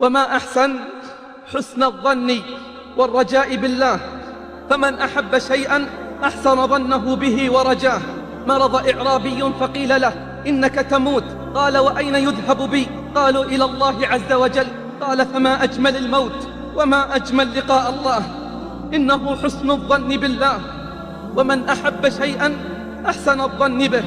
وما أحسن حسن الظن والرجاء بالله، فمن أحب شيئا أحسن ظنه به ورجاه. مرض إعرابي فقيل له: إنك تموت. قال: وأين يذهب بي؟ قالوا: إلى الله عز وجل. قال: فما أجمل الموت وما أجمل لقاء الله، إنه حسن الظن بالله. ومن أحب شيئا أحسن الظن به.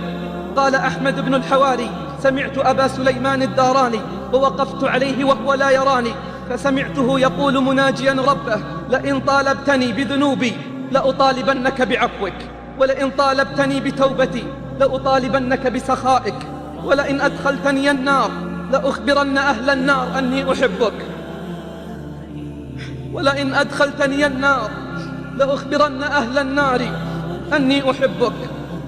قال أحمد بن الحواري: سمعت أبا سليمان الداراني ووقفت عليه وهو لا يراني، فسمعته يقول مناجيا ربه: لئن طالبتني بذنوبي لأطالبنك بعفوك، ولئن طالبتني بتوبتي لأطالبنك بسخائك، ولئن أدخلتني النار لأخبرن أهل النار أني أحبك، ولئن أدخلتني النار لأخبرن أهل النار أني أحبك.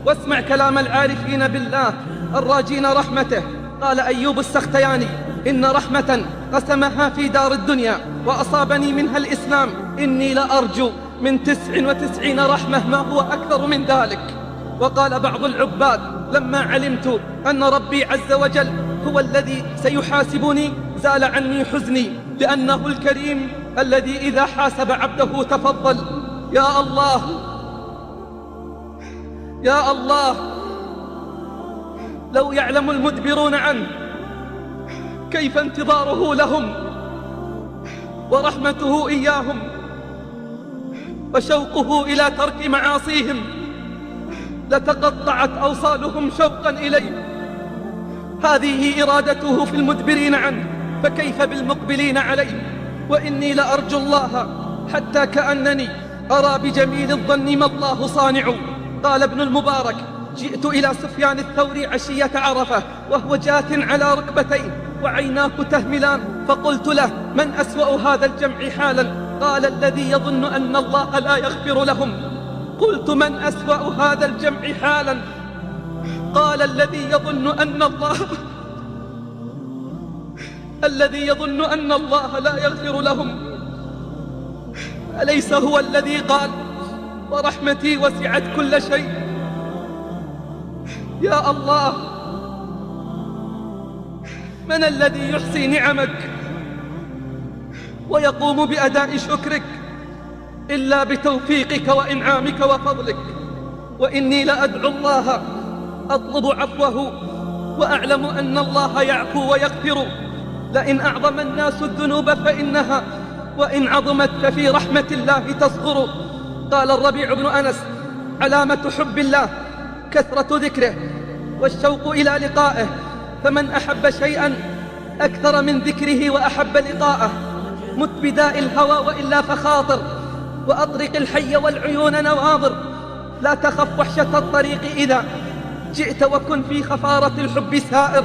واسمع كلام العارفين بالله الراجين رحمته. قال أيوب السختياني: إن رحمة قسمها في دار الدنيا وأصابني منها الإسلام، إني لأرجو من 99 رحمة ما هو أكثر من ذلك. وقال بعض العباد: لما علمت أن ربي عز وجل هو الذي سيحاسبني زال عني حزني، لأنه الكريم الذي إذا حاسب عبده تفضل. يا الله يا الله، لو يعلم المدبرون عنه كيف انتظاره لهم ورحمته إياهم وشوقه إلى ترك معاصيهم، لتقطعت أوصالهم شوقا إليه. هذه إرادته في المدبرين عنه، فكيف بالمقبلين عليه؟ وإني لأرجو الله حتى كأنني أرى بجميل الظن ما الله صانع. قال ابن المبارك: جئت إلى سفيان الثوري عشية عرفة وهو جاث على ركبتيه وعيناه تهملان، فقلت له: من أسوأ هذا الجمع حالا؟ قال: الذي يظن أن الله لا يغفر لهم. قلت: من أسوأ هذا الجمع حالا؟ قال: الذي يظن أن الله لا يغفر لهم. أليس هو الذي قال: ورحمتي وسعت كل شيء؟ يا الله، من الذي يحصي نعمك ويقوم بأداء شكرك إلا بتوفيقك وإنعامك وفضلك؟ وإني لأدعو الله أطلب عفوه وأعلم أن الله يعفو ويغفر. لئن أعظم الناس الذنوب فإنها وإن عظمت ففي رحمة الله تصغر. قال الربيع بن أنس: علامة حب الله كثرة ذكره والشوق إلى لقائه، فمن أحب شيئا أكثر من ذكره وأحب لقاءه. مت بداء الهوى وإلا فخاطر، وأطرق الحي والعيون نواظر. لا تخف وحشة الطريق إذا جئت، وكن في خفارة الحب سائر.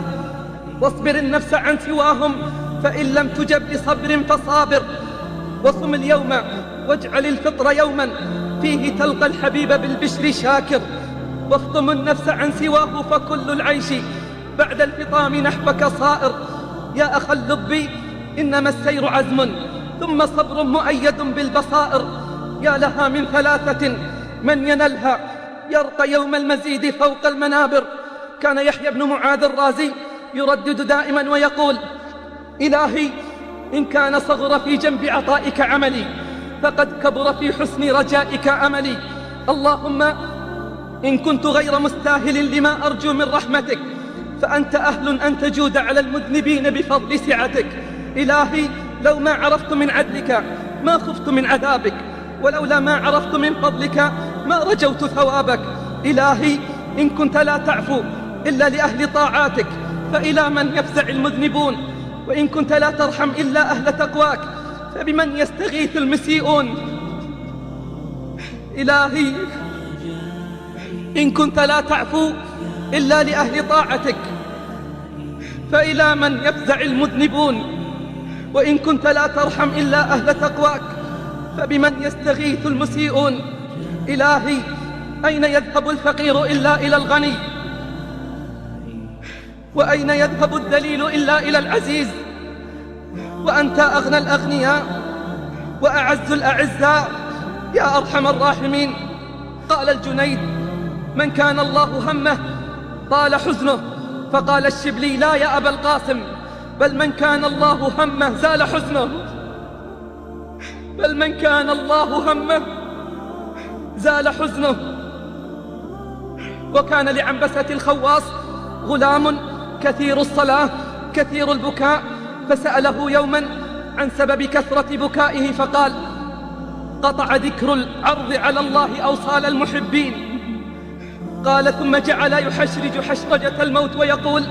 واصبر النفس عن سواهم فإن لم تجب لصبر فصابر. وصم اليوم واجعل الفطر يوما فيه تلقى الحبيب بالبشر شاكر. وافطم النفس عن سواه فكل العيش بعد الفطام نحوك صائر. يا أخا اللب إنما السير عزم ثم صبر مؤيد بالبصائر. يا لها من ثلاثة من ينلها يرقى يوم المزيد فوق المنابر. كان يحيى بن معاذ الرازي يردد دائما ويقول: إلهي، إن كان صغر في جنب عطائك عملي فقد كبر في حسن رجائك أملي. اللهم إن كنت غير مستاهل لما أرجو من رحمتك فأنت أهل أن تجود على المذنبين بفضل سعتك. إلهي، لو ما عرفت من عدلك ما خفت من عذابك، ولولا ما عرفت من فضلك ما رجوت ثوابك. إلهي، إن كنت لا تعفو إلا لأهل طاعاتك فإلى من يفزع المذنبون، وإن كنت لا ترحم إلا أهل تقواك فبمن يستغيث المسيئون. إلهي، إن كنت لا تعفو إلا لأهل طاعتك فإلى من يفزع المذنبون، وإن كنت لا ترحم إلا أهل تقواك فبمن يستغيث المسيئون. إلهي، أين يذهب الفقير إلا إلى الغني؟ وأين يذهب الذليل إلا إلى العزيز؟ وأنت أغنى الأغنياء وأعز الأعزاء يا أرحم الراحمين. قال الجنيد: من كان الله همه طال حزنه، فقال الشبلي: لا يا أبا القاسم، بل من كان الله همه زال حزنه، بل من كان الله همه زال حزنه. وكان لعنبسة الخواص غلام كثير الصلاة كثير البكاء، فسأله يوما عن سبب كثرة بكائه فقال: قطع ذكر العرض على الله أوصال المحبين. قال: ثم جعل يحشرج حشرجة الموت ويقول: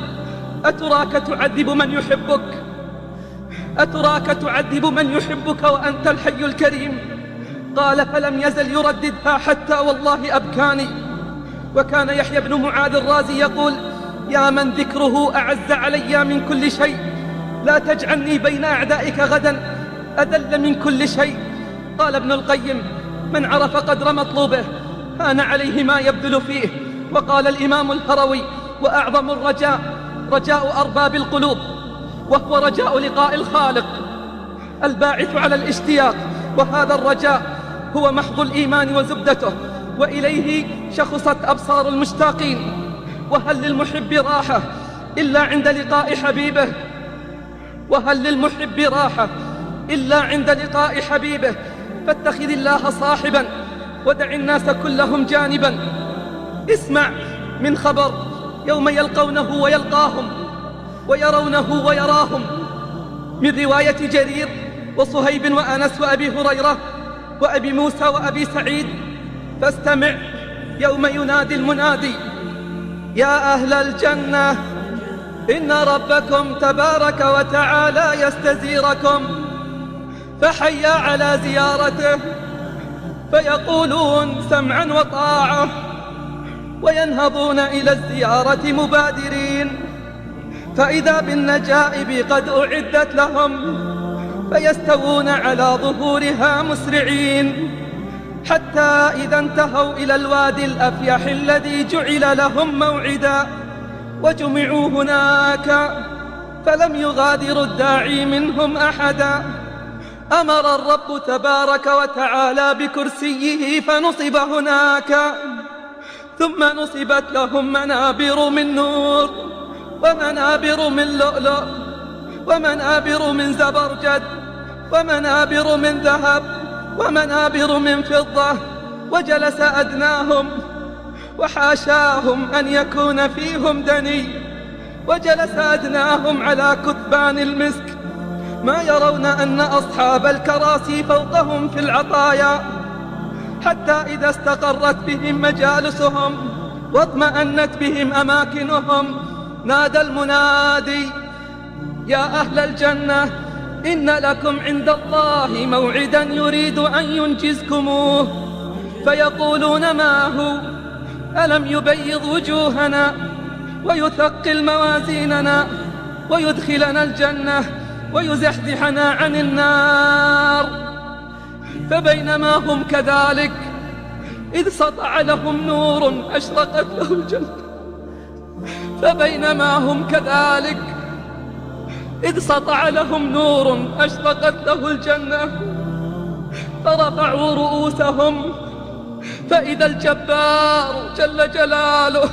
أتراك تعذب من يحبك، أتراك تعذب من يحبك وأنت الحي الكريم. قال: فلم يزل يرددها حتى والله أبكاني. وكان يحيى بن معاذ الرازي يقول: يا من ذكره أعز علي من كل شيء، لا تجعلني بين أعدائك غدا أذل من كل شيء. قال ابن القيم: من عرف قدر مطلوبه هان عليه ما يبذل فيه. وقال الإمام الهروي: وأعظم الرجاء رجاء أرباب القلوب، وهو رجاء لقاء الخالق الباعث على الاشتياق، وهذا الرجاء هو محض الإيمان وزبدته، وإليه شخصت أبصار المشتاقين. وهل للمحب راحة إلا عند لقاء حبيبه، وهل للمحب راحة إلا عند لقاء حبيبه. فاتخذ الله صاحبا ودع الناس كلهم جانبا. اسمع من خبر يوم يلقونه ويلقاهم ويرونه ويراهم، من رواية جرير وصهيب وأنس وأبي هريرة وأبي موسى وأبي سعيد. فاستمع يوم ينادي المنادي: يا أهل الجنة إن ربكم تبارك وتعالى يستزيركم، فحيا على زيارته. فيقولون سمعا وطاعة، وينهضون إلى الزيارة مبادرين، فإذا بالنجائب قد أعدت لهم، فيستوون على ظهورها مسرعين، حتى إذا انتهوا إلى الوادي الأفيح الذي جعل لهم موعدا، وجمعوا هناك فلم يغادر الداعي منهم أحدا. أمر الرب تبارك وتعالى بكرسيه فنصب هناك، ثم نصبت لهم منابر من نور، ومنابر من لؤلؤ، ومنابر من زبرجد، ومنابر من ذهب، ومنابر من فضة. وجلس أدناهم، وحاشاهم أن يكون فيهم دني، وجلس أدناهم على كثبان المسك، ما يرون أن أصحاب الكراسي فوقهم في العطايا. حتى إذا استقرت بهم مجالسهم واطمأنت بهم أماكنهم، نادى المنادي: يا أهل الجنة إن لكم عند الله موعدا يريد أن ينجزكموه. فيقولون: ما هو؟ ألم يبيض وجوهنا ويثقل موازيننا ويدخلنا الجنة ويزحزحنا عن النار؟ فبينما هم كذلك إذ سطع لهم نور أشرقت له الجنة، فبينما هم كذلك إذ سطع لهم نور أشرقت له الجنة، فرفعوا رؤوسهم فإذا الجبار جل جلاله،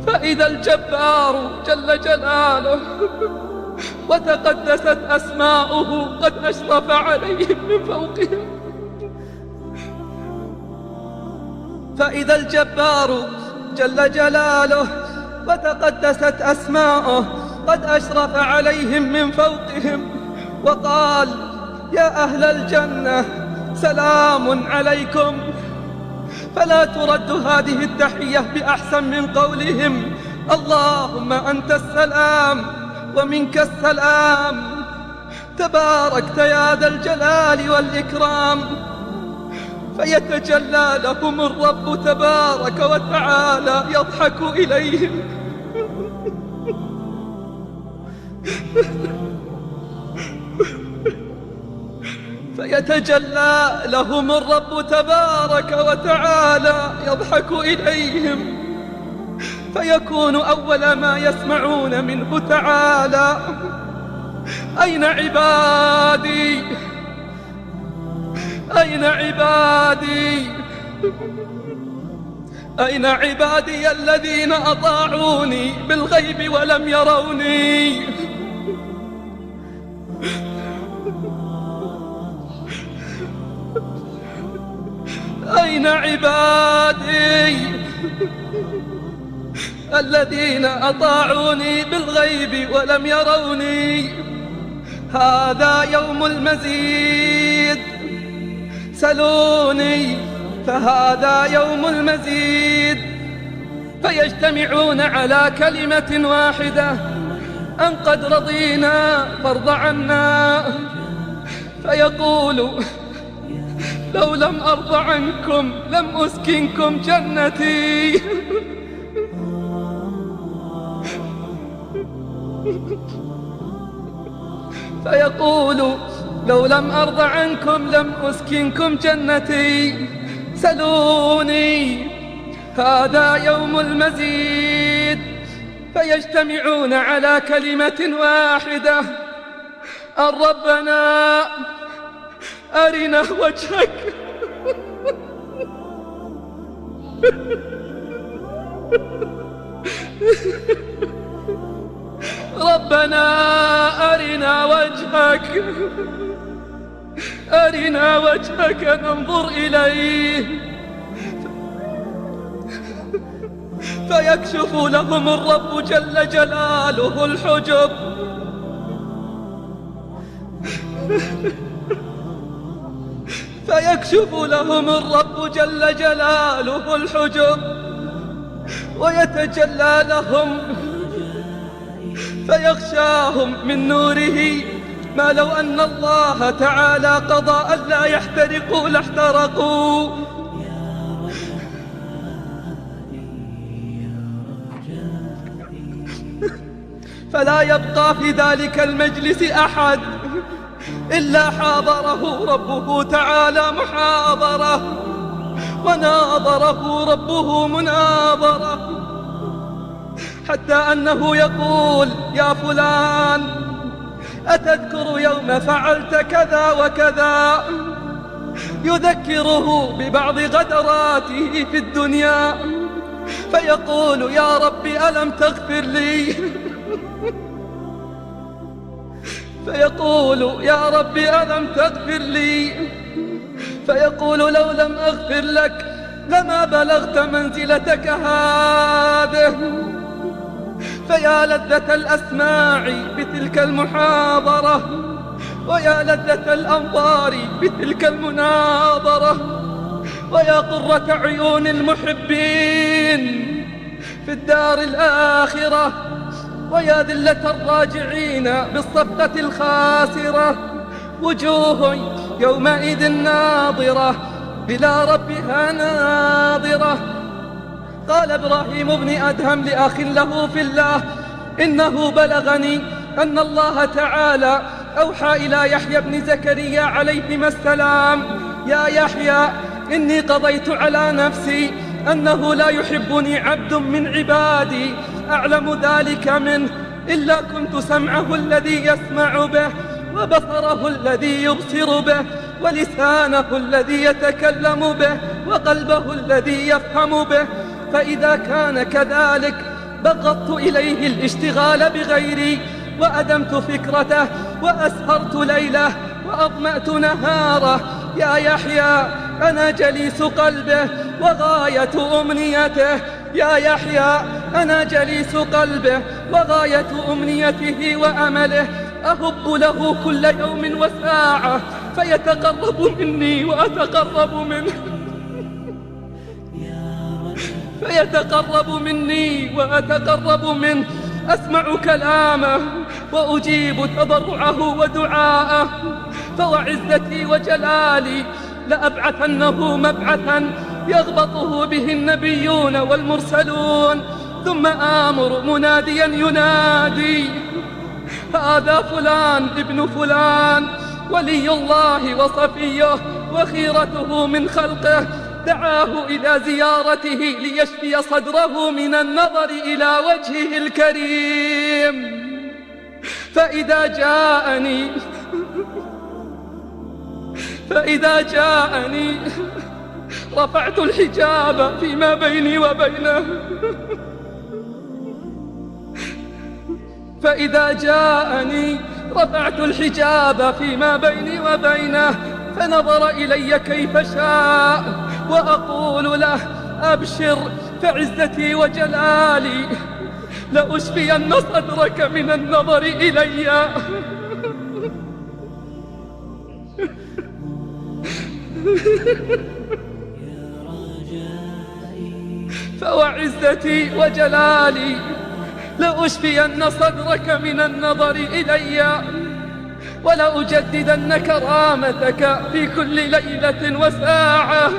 فإذا الجبار جل جلاله وتقدست أسماؤه قد أشرف عليهم من فوقهم. فإذا الجبار جل جلاله وتقدست أسماؤه قد أشرف عليهم من فوقهم، وقال: يا أهل الجنة سلام عليكم. فلا ترد هذه التحية بأحسن من قولهم: اللهم أنت السلام ومنك السلام، تباركت يا ذا الجلال والإكرام. فيتجلى لهم الرب تبارك وتعالى يضحك إليهم فيتجلى لهم الرب تبارك وتعالى يضحك إليهم، فيكون أول ما يسمعون منه تعالى: أين عبادي؟ أين عبادي؟ أين عبادي الذين أطاعوني بالغيب ولم يروني؟ أين عبادي الذين أطاعوني بالغيب ولم يروني؟ هذا يوم المزيد، سلوني فهذا يوم المزيد. فيجتمعون على كلمة واحدة أن قد رضينا فارض عنا. فيقول لو لم أرض عنكم لم أسكنكم جنتي. فيقول لو لم أرض عنكم لم أسكنكم جنتي. سلوني هذا يوم المزيد. فيجتمعون على كلمة واحدة أن ربنا أرنا وجهك. ربنا أرنا وجهك، أرنا وجهك ننظر إليه. فيكشف لهم الرب جل جلاله الحجب. فيكشف لهم الرب جل جلاله الحجب ويتجلى لهم فيغشاهم من نوره ما لو أن الله تعالى قضى ألا يحترقوا لاحترقوا. فلا يبقى في ذلك المجلس أحد إلا حاضره ربه تعالى محاضرة، وناظره ربه مناظرة، حتى أنه يقول يا فلان أتذكر يوم فعلت كذا وكذا، يذكره ببعض غدراته في الدنيا، فيقول يا رب ألم تغفر لي؟ فيقول يا رب ألم تغفر لي؟ فيقول لو لم أغفر لك لما بلغت منزلتك هذه. فيا لذة الأسماع بتلك المحاضرة، ويا لذة الأنظار بتلك المناظرة، ويا قرة عيون المحبين في الدار الآخرة، ويا ذلة الراجعين بالصفقة الخاسرة. وجوه يومئذ ناظرة إلى ربها ناظرة. قال إبراهيم بن أدهم لأخ له في الله إنه بلغني أن الله تعالى أوحى إلى يحيى بن زكريا عليهما السلام يا يحيى إني قضيت على نفسي أنه لا يحبني عبد من عبادي أعلم ذلك منه إلا كنت سمعه الذي يسمع به، وبصره الذي يبصر به، ولسانه الذي يتكلم به، وقلبه الذي يفهم به. فإذا كان كذلك بغضت إليه الاشتغال بغيري، وأدمت فكرته، وأسهرت ليله، وأظمأت نهاره. يا يحيى أنا جليس قلبه وغاية أمنيته، يا يحيى أنا جليس قلبه وغاية أمنيته وأمله. أهب له كل يوم وساعة فيتقرب مني وأتقرب منه، فيتقرب مني وأتقرب منه. أسمع كلامه وأجيب تضرعه ودعاءه. فوعزتي وجلالي لأبعثنه مبعثا يغبطه به النبيون والمرسلون، ثم آمر مناديا ينادي هذا فلان ابن فلان ولي الله وصفيه وخيرته من خلقه، دعاه إلى زيارته ليشفي صدره من النظر إلى وجهه الكريم. فإذا جاءني رفعت الحجاب فيما بيني وبينه، فإذا جاءني رفعت الحجاب فيما بيني وبينه، فنظر إلي كيف شاء، وأقول له: أبشر، فعزتي وجلالي لأشفين صدرك من النظر إلي. فوعزتي وجلالي لأشفين صدرك من النظر إلي، ولأجددن كرامتك في كل ليلة وساعة.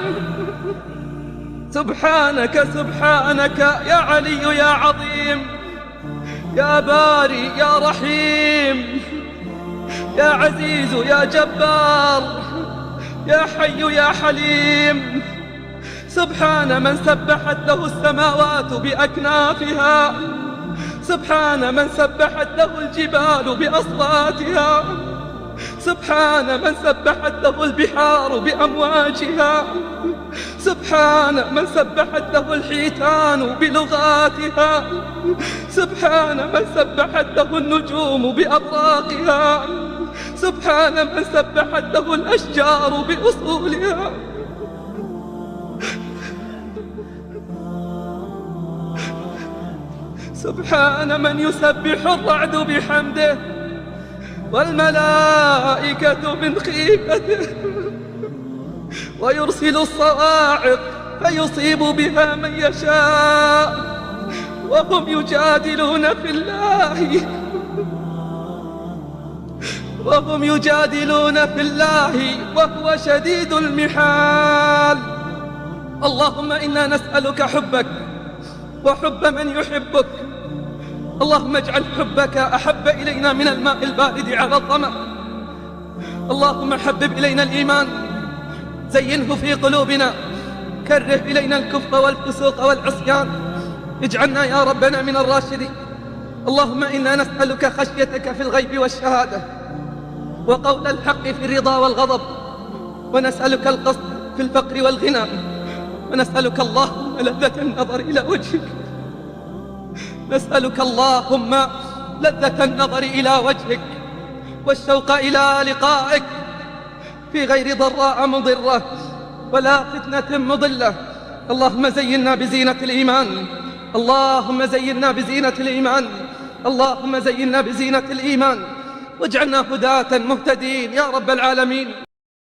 سبحانك سبحانك يا علي يا عظيم، يا باري يا رحيم، يا عزيز يا جبار، يا حي يا حليم. سبحان من سبحت له السماوات بأكنافها، سبحان من سبحت له الجبال بأصواتها، سبحان من سبحت له البحار بأمواجها، سبحان من سبحت له الحيتان بلغاتها، سبحان من سبحت له النجوم بأبراقها، سبحان من سبحت له الأشجار بأصولها. سبحان من يسبح الرعد بحمده والملائكة من خيفته، ويرسل الصواعق فيصيب بها من يشاء، وهم يجادلون في الله وهو شديد المحال. اللهم إنا نسألك حبك وحب من يحبك. اللهم اجعل حبك أحب إلينا من الماء البارد على الظمأ. اللهم حبب إلينا الإيمان، زينه في قلوبنا، كره إلينا الكفر والفسوق والعصيان، اجعلنا يا ربنا من الراشدين. اللهم إنا نسألك خشيتك في الغيب والشهادة، وقول الحق في الرضا والغضب، ونسألك القصد في الفقر والغنى، ونسألك اللهم لذة النظر إلى وجهك، نسألك اللهم لذة النظر إلى وجهك والشوق إلى لقائك في غير ضراء مضرة ولا فتنة مضلة. اللهم زينا بزينة الإيمان، اللهم زينا بزينة الإيمان، اللهم زينا بزينة الإيمان، واجعلنا هداة مهتدين يا رب العالمين.